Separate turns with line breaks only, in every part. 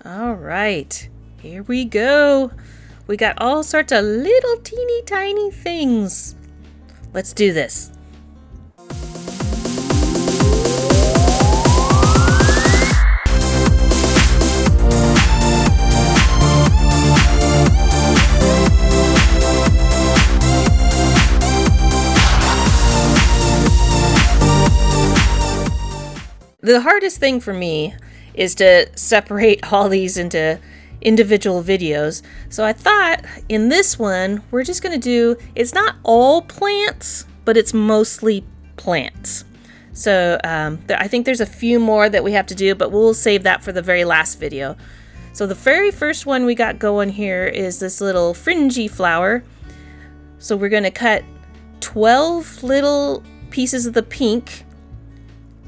All right, here we go. We got all sorts of little teeny tiny things. Let's do this. The hardest thing for me is to separate all these into individual videos. So I thought in this one, we're just going to do, it's not all plants, but it's mostly plants. So I think there's a few more that we have to do, but we'll save that for the very last video. So the very first one we got going here is this little fringy flower. So we're going to cut 12 little pieces of the pink,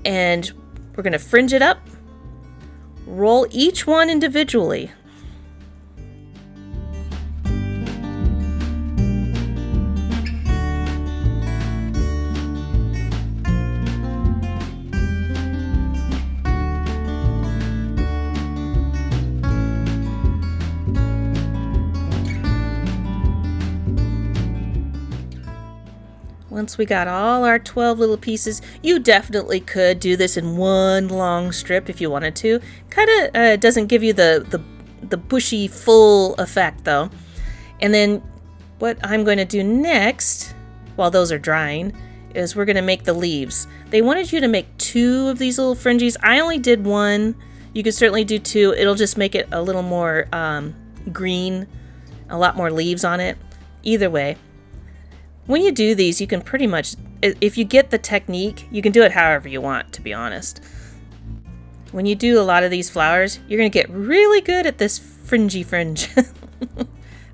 and we're going to fringe it up, roll each one individually. Once we got all our 12 little pieces, you definitely could do this in one long strip if you wanted to. Kind of doesn't give you the bushy full effect though. And then what I'm going to do next, while those are drying, is we're going to make the leaves. They wanted you to make 2 of these little fringes. I only did 1. You could certainly do 2. It'll just make it a little more green, a lot more leaves on it. Either way. When you do these, you can pretty much, if you get the technique, you can do it however you want, to be honest. When you do a lot of these flowers, you're going to get really good at this fringy fringe.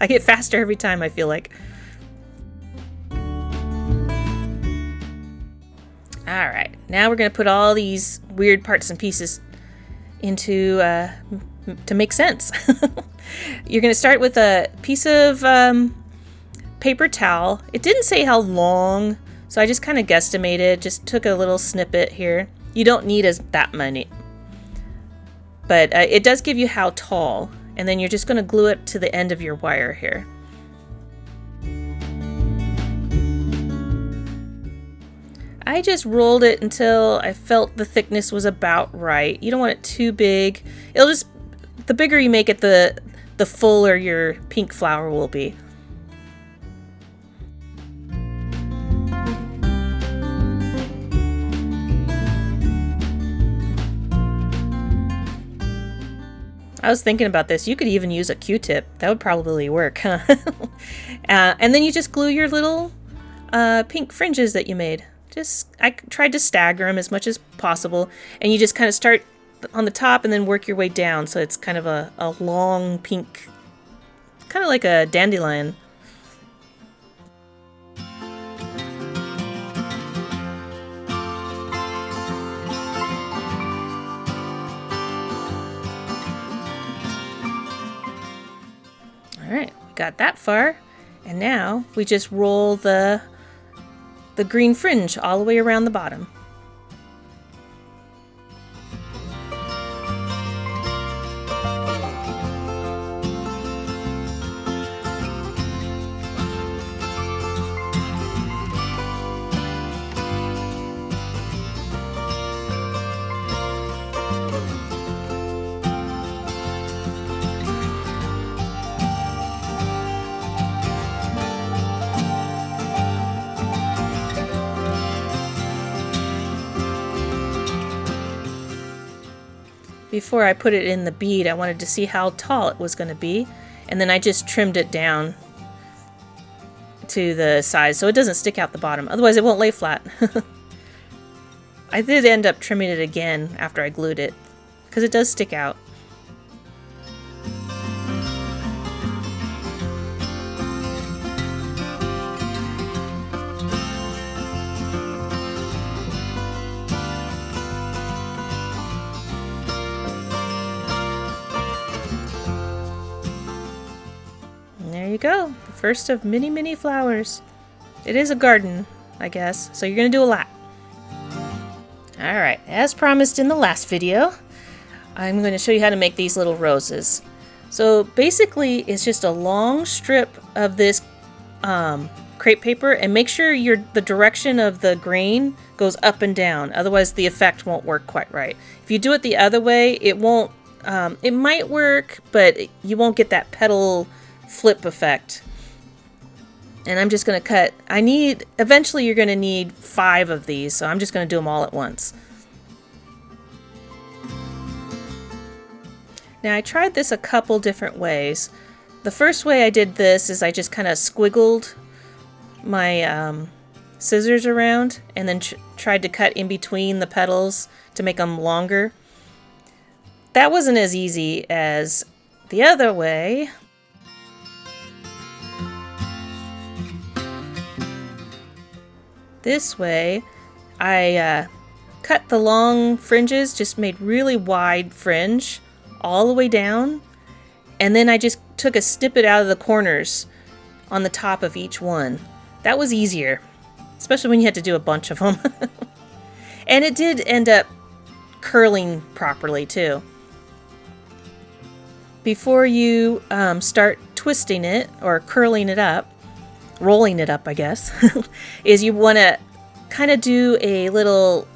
I get faster every time, I feel like. Alright, now we're going to put all these weird parts and pieces into, to make sense. You're going to start with a piece of paper towel. It didn't say how long, so I just kind of guesstimated, just took a little snippet here. You don't need that many, but it does give you how tall, and then you're just going to glue it to the end of your wire here. I just rolled it until I felt the thickness was about right. You don't want it too big. It'll just, the bigger you make it, the fuller your pink flower will be. I was thinking about this. You could even use a Q-tip. That would probably work, huh? And then you just glue your little pink fringes that you made. I tried to stagger them as much as possible. And you just kind of start on the top and then work your way down. So it's kind of a long pink, kind of like a dandelion. Alright, we got that far, and now we just roll the green fringe all the way around the bottom. Before I put it in the bead, I wanted to see how tall it was going to be, and then I just trimmed it down to the size so it doesn't stick out the bottom, otherwise it won't lay flat. I did end up trimming it again after I glued it, because it does stick out. There you go, the first of many, many flowers. It is a garden, I guess, so you're gonna do a lot. Alright, as promised in the last video, I'm going to show you how to make these little roses. So basically it's just a long strip of this crepe paper, and make sure the direction of the grain goes up and down, otherwise the effect won't work quite right. If you do it the other way, it won't, it might work, but you won't get that petal flip effect. And I'm just going to cut, eventually you're going to need 5 of these, so I'm just going to do them all at once. Now I tried this a couple different ways. The first way I did this is I just kind of squiggled my scissors around and then tried to cut in between the petals to make them longer. That wasn't as easy as the other way. This way I cut the long fringes, just made really wide fringe all the way down, and then I just took a snippet out of the corners on the top of each one. That was easier, especially when you had to do a bunch of them. And it did end up curling properly too. Before you start twisting it or curling it up, rolling it up I guess, is you want to kind of do a little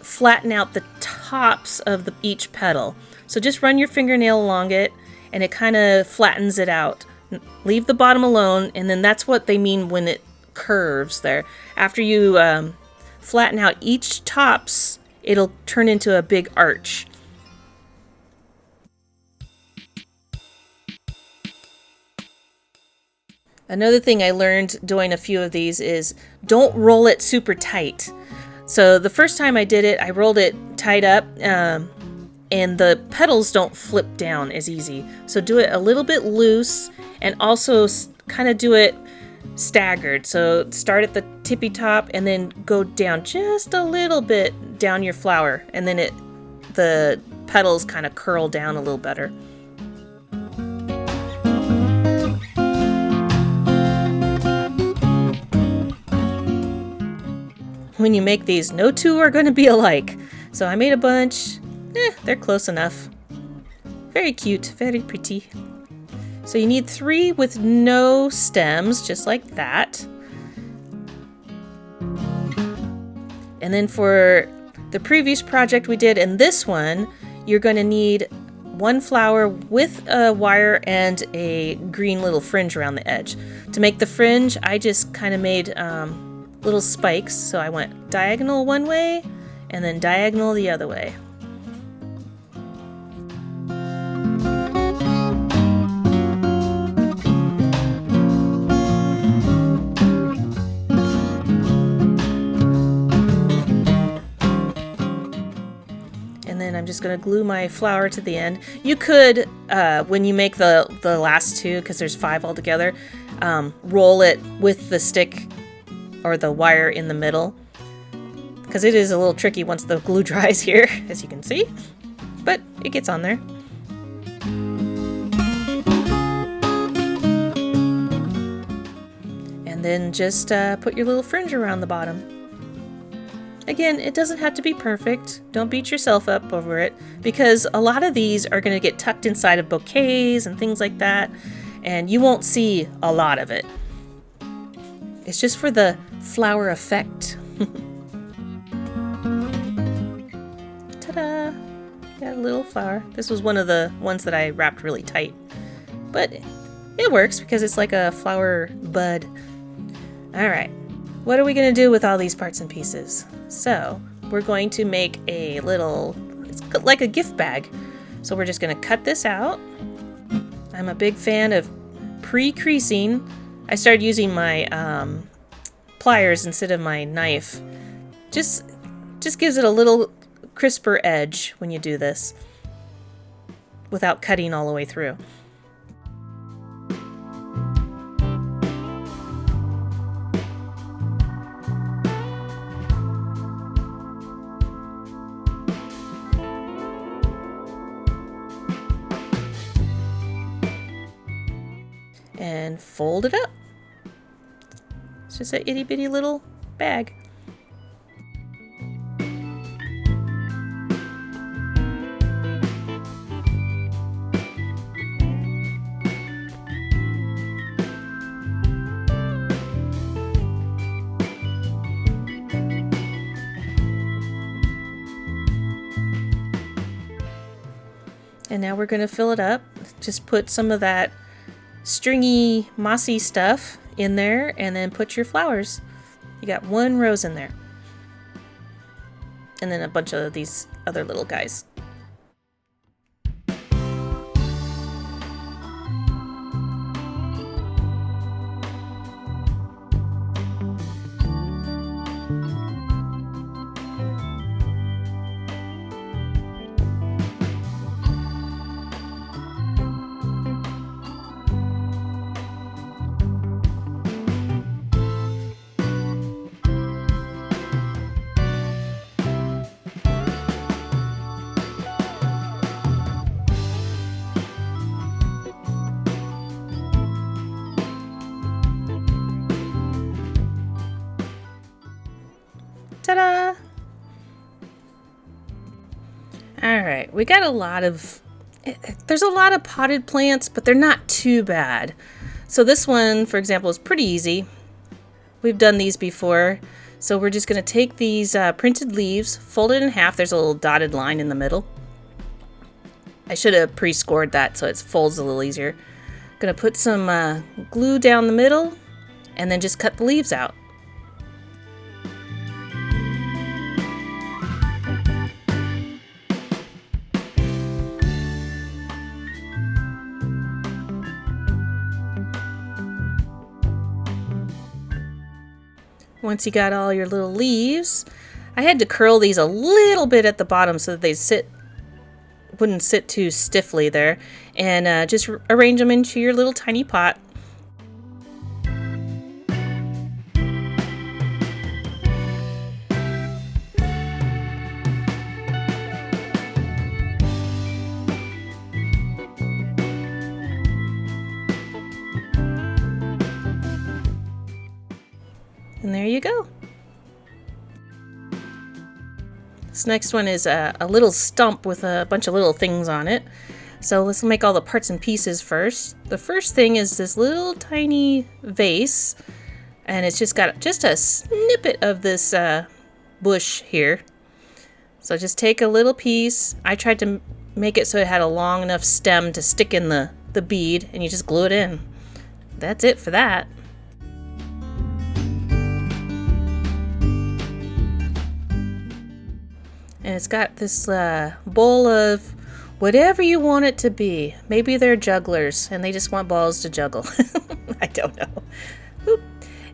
flatten out the tops of each petal. So just run your fingernail along it and it kind of flattens it out. Leave the bottom alone, and then that's what they mean when it curves there. After you flatten out each tops, it'll turn into a big arch. Another thing I learned doing a few of these is don't roll it super tight. So the first time I did it, I rolled it tight up, and the petals don't flip down as easy. So do it a little bit loose, and also kind of do it staggered. So start at the tippy top and then go down just a little bit down your flower, and then the petals kind of curl down a little better. When you make these, no two are going to be alike. So I made a bunch. They're close enough. Very cute, very pretty. So you need 3 with no stems, just like that. And then for the previous project we did and this one, you're going to need 1 flower with a wire and a green little fringe around the edge. To make the fringe, I just kind of made little spikes. So I went diagonal one way and then diagonal the other way. And then I'm just going to glue my flower to the end. You could, when you make the last 2, because there's 5 altogether, roll it with the stick or the wire in the middle, because it is a little tricky once the glue dries here, as you can see, but it gets on there. And then just put your little fringe around the bottom. Again, it doesn't have to be perfect. Don't beat yourself up over it, because a lot of these are going to get tucked inside of bouquets and things like that, and you won't see a lot of it. It's just for the flower effect. Ta-da! Got a little flower. This was one of the ones that I wrapped really tight, but it works because it's like a flower bud. All right, what are we going to do with all these parts and pieces? So we're going to make a little, it's like a gift bag. So we're just going to cut this out. I'm a big fan of pre-creasing. I started using my pliers instead of my knife. Just gives it a little crisper edge when you do this without cutting all the way through. And fold it up. It's just an itty bitty little bag. And now we're going to fill it up. Just put some of that stringy, mossy stuff in there and then put your flowers. You got 1 rose in there. And then a bunch of these other little guys. Ta-da! Alright, we got there's a lot of potted plants, but they're not too bad. So this one, for example, is pretty easy. We've done these before. So we're just going to take these printed leaves, fold it in half. There's a little dotted line in the middle. I should have pre-scored that so it folds a little easier. Going to put some glue down the middle and then just cut the leaves out. Once you got all your little leaves, I had to curl these a little bit at the bottom so that they wouldn't sit too stiffly there, and just arrange them into your little tiny pot. And there you go. This next one is a little stump with a bunch of little things on it. So let's make all the parts and pieces first. The first thing is this little tiny vase, and it's just got just a snippet of this bush here. So just take a little piece. I tried to make it so it had a long enough stem to stick in the bead, and you just glue it in. That's it for that. And it's got this bowl of whatever you want it to be. Maybe they're jugglers and they just want balls to juggle. I don't know. Oop.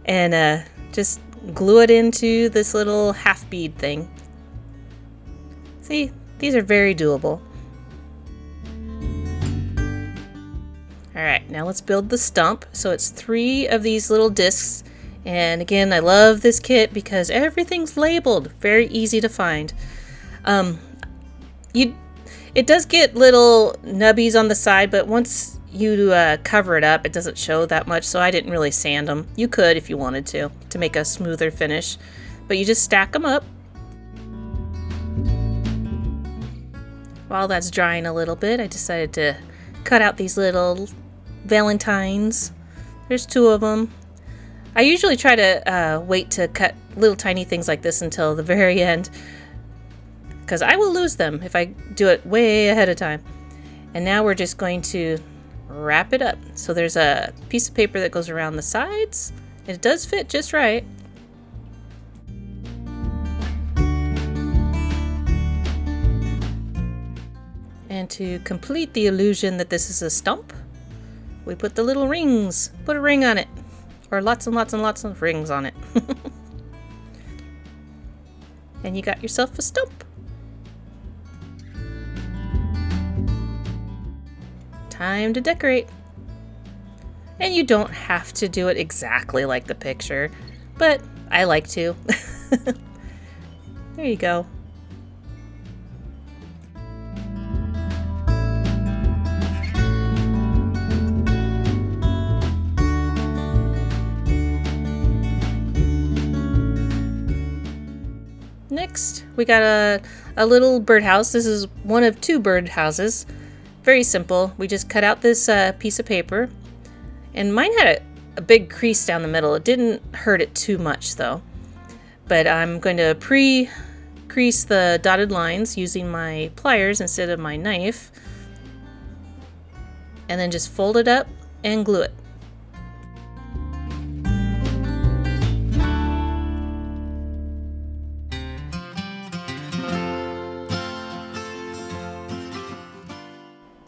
And just glue it into this little half bead thing. See, these are very doable. Alright, now let's build the stump. So it's 3 of these little discs. And again, I love this kit because everything's labeled. Very easy to find. It does get little nubbies on the side, but once you cover it up, it doesn't show that much, so I didn't really sand them. You could if you wanted to make a smoother finish, but you just stack them up. While that's drying a little bit, I decided to cut out these little valentines. There's 2 of them. I usually try to wait to cut little tiny things like this until the very end, because I will lose them if I do it way ahead of time. And now we're just going to wrap it up. So there's a piece of paper that goes around the sides. It does fit just right. And to complete the illusion that this is a stump, we put the little rings. Put a ring on it. Or lots and lots and lots of rings on it. And you got yourself a stump. Time to decorate. And you don't have to do it exactly like the picture, but I like to. There you go. Next, we got a little birdhouse. This is one of 2 birdhouses. Very simple. We just cut out this piece of paper, and mine had a big crease down the middle. It didn't hurt it too much though, but I'm going to pre-crease the dotted lines using my pliers instead of my knife, and then just fold it up and glue it.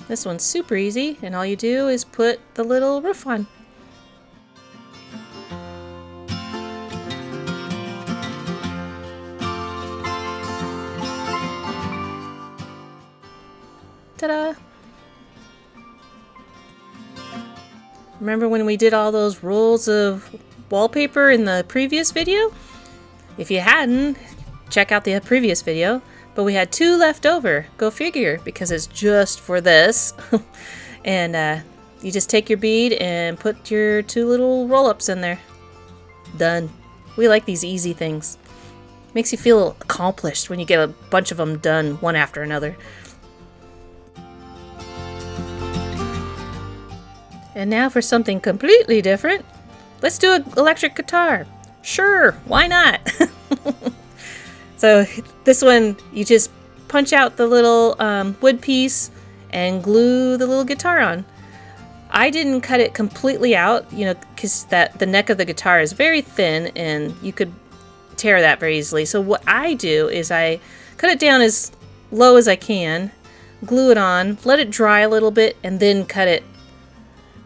This one's super easy, and all you do is put the little roof on. Ta-da! Remember when we did all those rolls of wallpaper in the previous video? If you hadn't, check out the previous video. But we had 2 left over. Go figure, because it's just for this. And you just take your bead and put your 2 little roll-ups in there. Done. We like these easy things. Makes you feel accomplished when you get a bunch of them done one after another. And now for something completely different. Let's do an electric guitar. Sure, why not? So this one, you just punch out the little wood piece and glue the little guitar on. I didn't cut it completely out, you know, because the neck of the guitar is very thin and you could tear that very easily. So what I do is I cut it down as low as I can, glue it on, let it dry a little bit, and then cut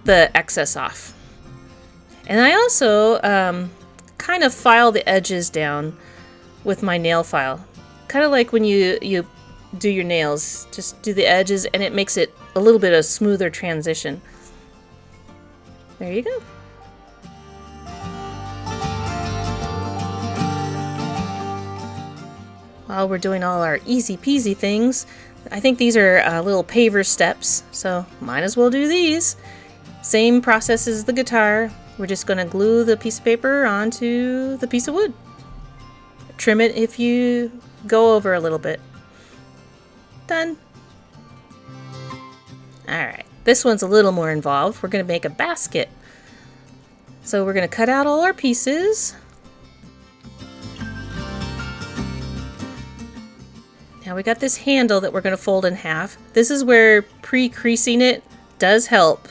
the excess off. And I also kind of file the edges down with my nail file. Kind of like when you do your nails, just do the edges and it makes it a little bit of smoother transition. There you go. While we're doing all our easy peasy things, I think these are little paver steps, so might as well do these. Same process as the guitar. We're just going to glue the piece of paper onto the piece of wood. Trim it if you go over a little bit. Done. Alright, this one's a little more involved. We're going to make a basket. So we're going to cut out all our pieces. Now we got this handle that we're going to fold in half. This is where pre-creasing it does help.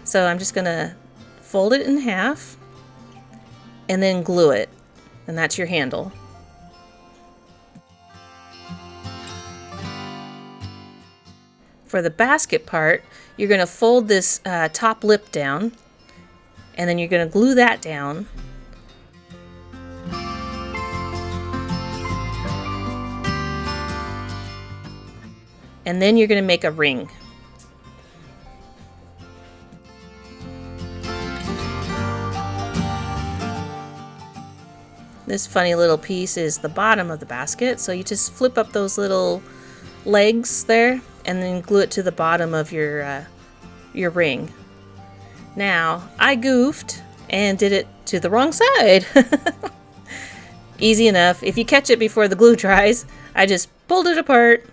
So I'm just going to fold it in half and then glue it. And that's your handle. For the basket part, you're going to fold this top lip down, and then you're going to glue that down. And then you're going to make a ring. This funny little piece is the bottom of the basket, so you just flip up those little legs there and then glue it to the bottom of your ring. Now, I goofed and did it to the wrong side. Easy enough. If you catch it before the glue dries, I just pulled it apart.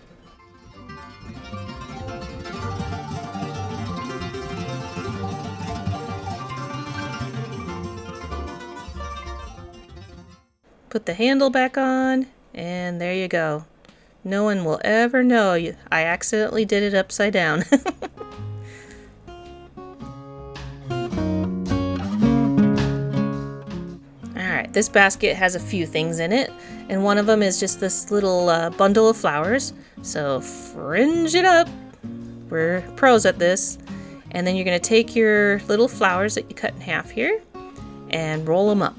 Put the handle back on, and there you go. No one will ever know I accidentally did it upside down. Alright, this basket has a few things in it, and one of them is just this little bundle of flowers. So fringe it up. We're pros at this. And then you're going to take your little flowers that you cut in half here and roll them up.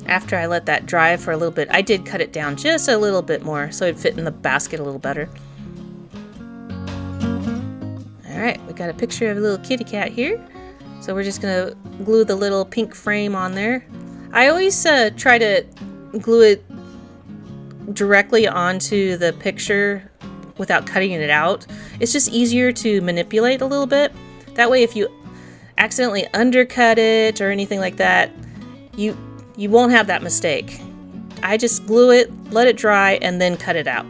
After I let that dry for a little bit, I did cut it down just a little bit more so it'd fit in the basket a little better. Alright, we got a picture of a little kitty cat here. So we're just going to glue the little pink frame on there. I always try to glue it directly onto the picture without cutting it out, it's just easier to manipulate a little bit. That way, if you accidentally undercut it or anything like that, you won't have that mistake. I just glue it, let it dry, and then cut it out.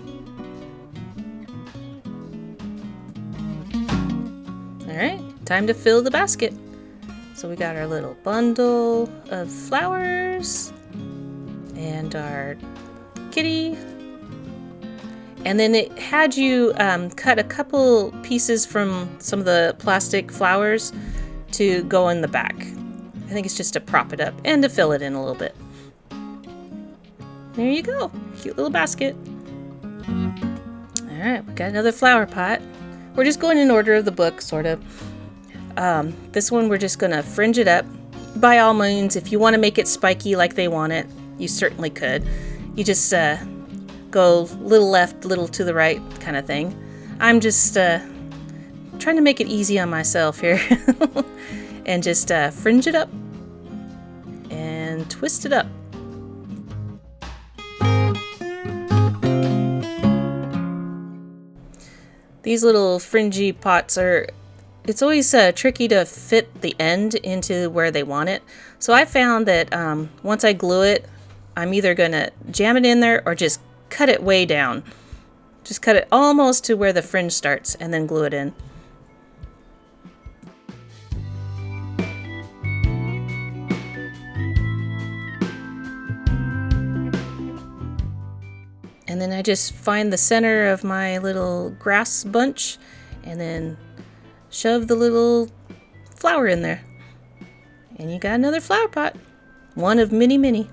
Alright, time to fill the basket. So we got our little bundle of flowers and our kitty. And then it had you cut a couple pieces from some of the plastic flowers to go in the back. I think it's just to prop it up and to fill it in a little bit. There you go. Cute little basket. Alright, we got another flower pot. We're just going in order of the book, sort of. This one we're just going to fringe it up. By all means, if you want to make it spiky like they want it, you certainly could. You just go little left, little to the right kind of thing. I'm just trying to make it easy on myself here. And just fringe it up and twist it up. These little fringy pots it's always tricky to fit the end into where they want it. So I found that once I glue it, I'm either going to jam it in there or just cut it way down. Just cut it almost to where the fringe starts and then glue it in. And then I just find the center of my little grass bunch and then shove the little flower in there. And you got another flower pot. One of many, many.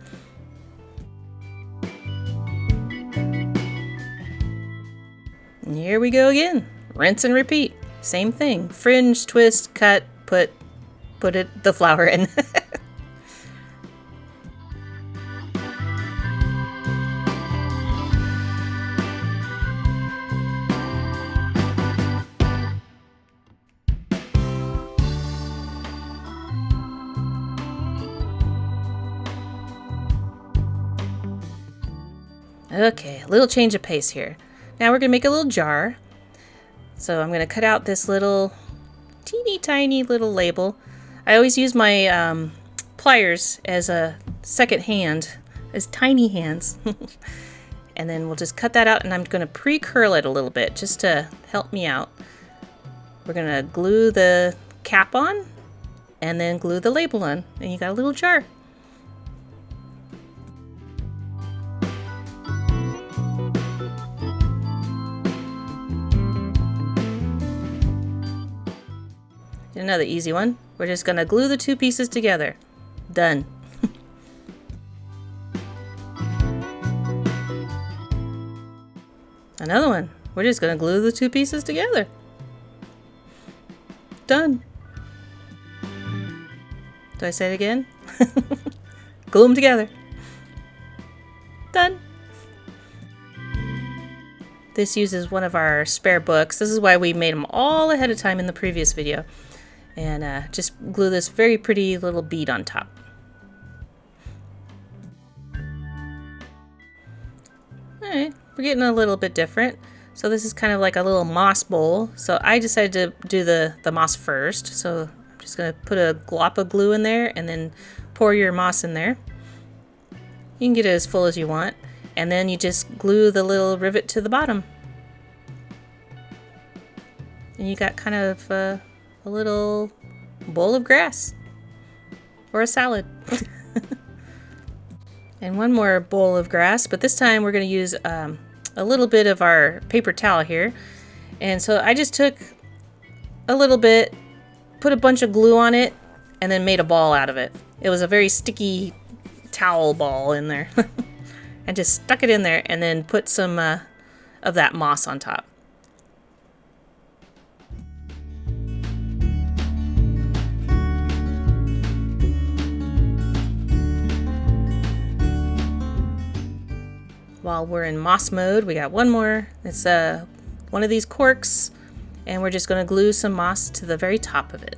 And here we go again. Rinse and repeat. Same thing. Fringe, twist, cut, put the flower in. Okay, a little change of pace here. Now we're going to make a little jar. So I'm going to cut out this little teeny tiny little label. I always use my pliers as a second hand, as tiny hands. And then we'll just cut that out, and I'm going to pre-curl it a little bit just to help me out. We're going to glue the cap on and then glue the label on, and you got a little jar. Another easy one. We're just going to glue the two pieces together. Done. Another one. We're just going to glue the two pieces together. Done. Do I say it again? Glue them together. Done. This uses one of our spare books. This is why we made them all ahead of time in the previous video. And just glue this very pretty little bead on top. Alright, we're getting a little bit different. So this is kind of like a little moss bowl. So I decided to do the moss first. So I'm just going to put a glop of glue in there and then pour your moss in there. You can get it as full as you want. And then you just glue the little rivet to the bottom. And you got kind of a little bowl of grass or a salad. And one more bowl of grass, but this time we're going to use a little bit of our paper towel here. And so I just took a little bit, put a bunch of glue on it, and then made a ball out of it. It was a very sticky towel ball in there. And just stuck it in there and then put some of that moss on top. While we're in moss mode, we got one more. It's one of these corks, and we're just going to glue some moss to the very top of it.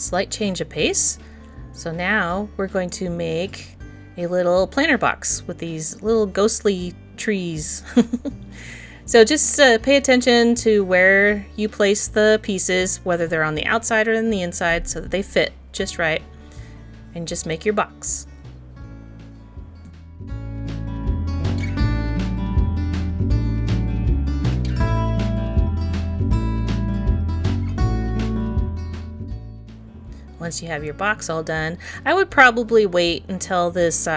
Slight change of pace. So now we're going to make a little planter box with these little ghostly trees. So just pay attention to where you place the pieces, whether they're on the outside or on the inside, so that they fit just right. And just make your box. Once you have your box all done, I would probably wait until this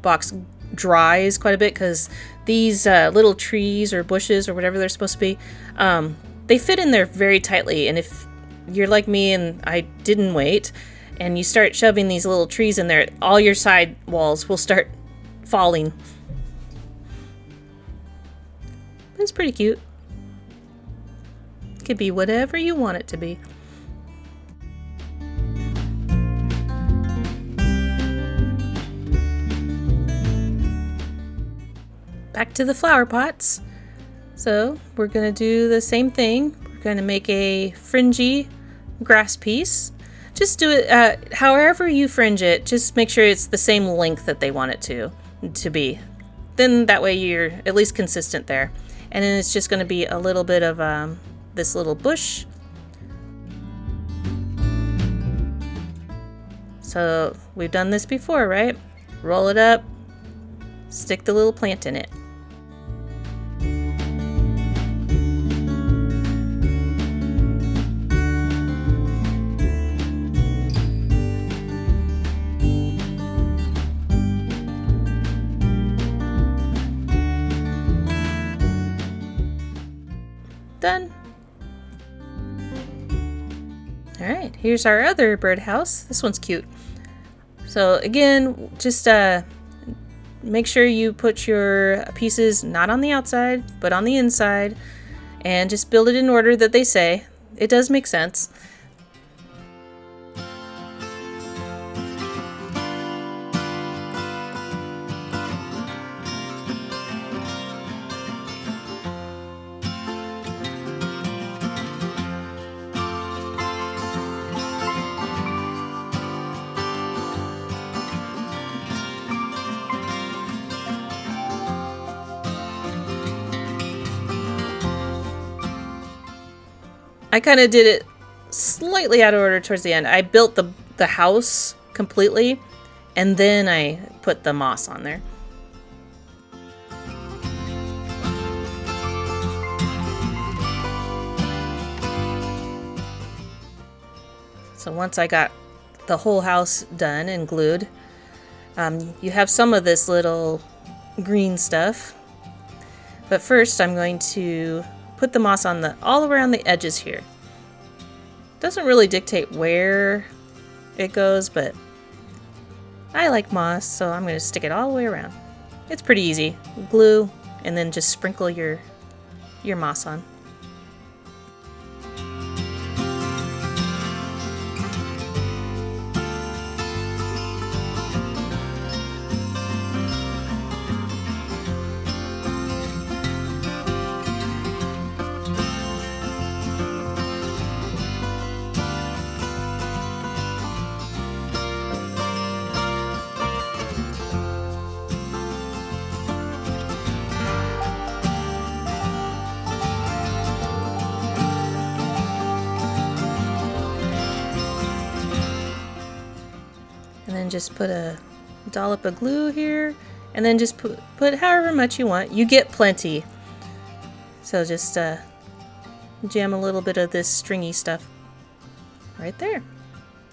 box dries quite a bit, because these little trees or bushes or whatever they're supposed to be, they fit in there very tightly. And if you're like me and I didn't wait, and you start shoving these little trees in there, all your side walls will start falling. It's pretty cute. It could be whatever you want it to be. Back to the flower pots. So we're going to do the same thing. We're going to make a fringy grass piece. Just do it however you fringe it. Just make sure it's the same length that they want it to be. Then that way you're at least consistent there. And then it's just going to be a little bit of this little bush. So we've done this before, right? Roll it up, stick the little plant in it. Done. Alright, here's our other birdhouse. This one's cute. So again, just make sure you put your pieces not on the outside, but on the inside, and just build it in order that they say. It does make sense. I kind of did it slightly out of order towards the end. I built the house completely, and then I put the moss on there. So once I got the whole house done and glued, you have some of this little green stuff. But first I'm going to put the moss on all around the edges here. Doesn't really dictate where it goes, but I like moss, so I'm going to stick it all the way around. It's pretty easy. Glue, and then just sprinkle your moss on. And then just put a dollop of glue here, and then just put however much you want. You get plenty. So just jam a little bit of this stringy stuff right there.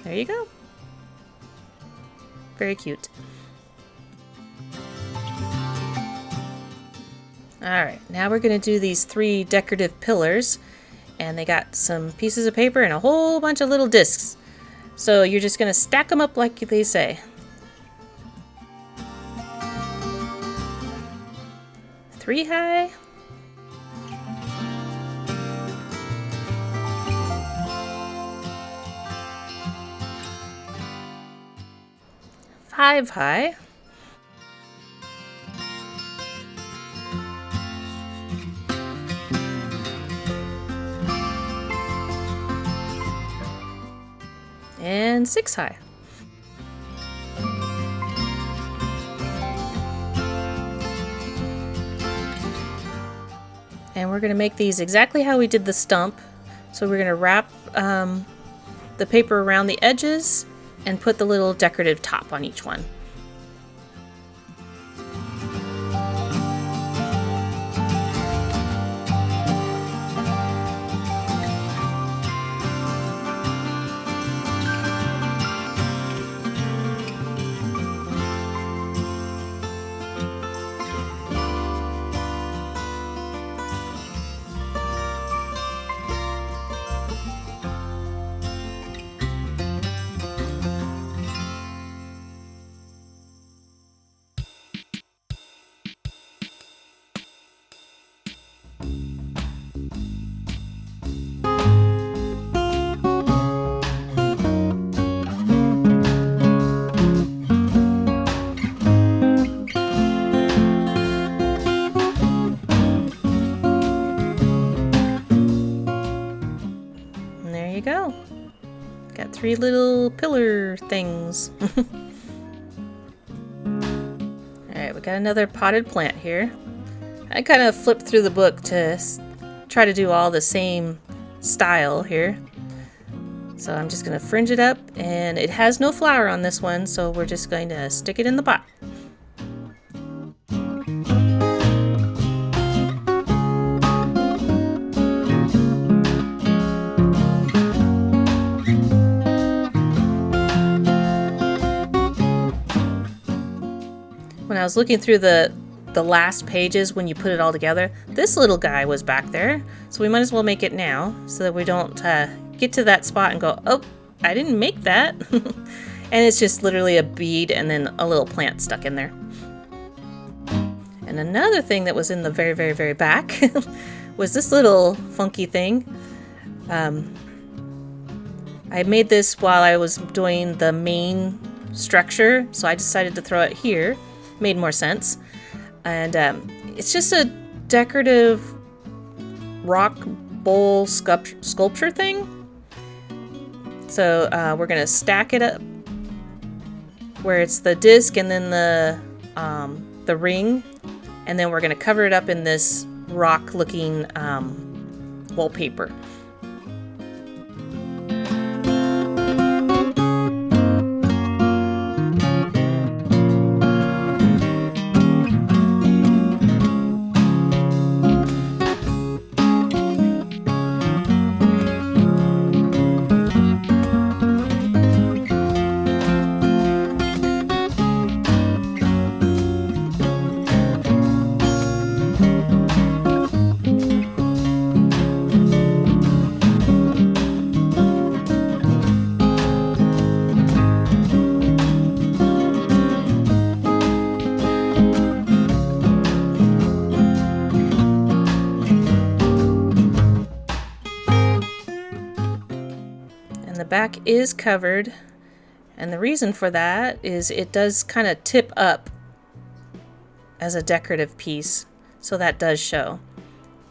There you go. Very cute. Alright, now we're going to do these 3 decorative pillars, and they got some pieces of paper and a whole bunch of little discs. So you're just going to stack them up like they say. 3 high. 5 high. and 6 high. And we're going to make these exactly how we did the stump. So we're going to wrap the paper around the edges and put the little decorative top on each one. Go. Got 3 little pillar things. Alright, we got another potted plant here. I kind of flipped through the book to try to do all the same style here. So I'm just going to fringe it up, and it has no flower on this one, so we're just going to stick it in the pot. When I was looking through the last pages when you put it all together, this little guy was back there, so we might as well make it now so that we don't get to that spot and go, oh, I didn't make that. And it's just literally a bead and then a little plant stuck in there. And another thing that was in the very, very, very back was this little funky thing. I made this while I was doing the main structure, so I decided to throw it here. Made more sense. And it's just a decorative rock bowl sculpture thing. So we're gonna stack it up where it's the disc and then the ring, and then we're gonna cover it up in this rock looking wallpaper. The back is covered, and the reason for that is it does kind of tip up as a decorative piece, so that does show.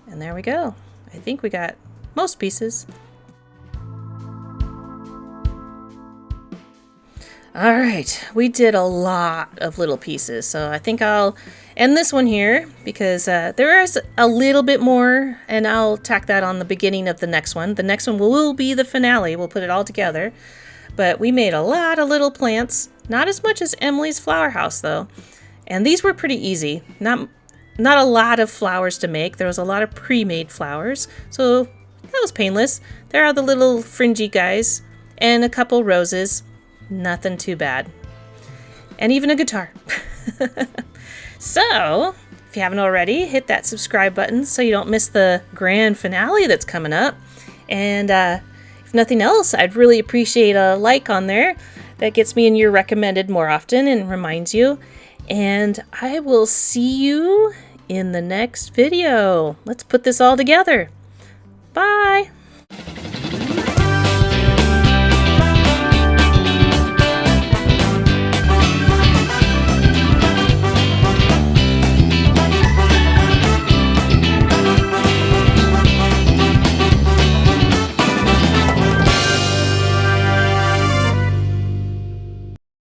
And there we go. I think we got most pieces. All right, we did a lot of little pieces, so I think I'll end this one here because there is a little bit more, and I'll tack that on the beginning of the next one. The next one will be the finale. We'll put it all together. But we made a lot of little plants, not as much as Emily's flower house though. And these were pretty easy. Not a lot of flowers to make. There was a lot of pre-made flowers, so that was painless. There are the little fringy guys and a couple roses. Nothing too bad. And even a guitar. So, if you haven't already, hit that subscribe button so you don't miss the grand finale that's coming up. And if nothing else, I'd really appreciate a like on there. That gets me in your recommended more often and reminds you. And I will see you in the next video. Let's put this all together. Bye!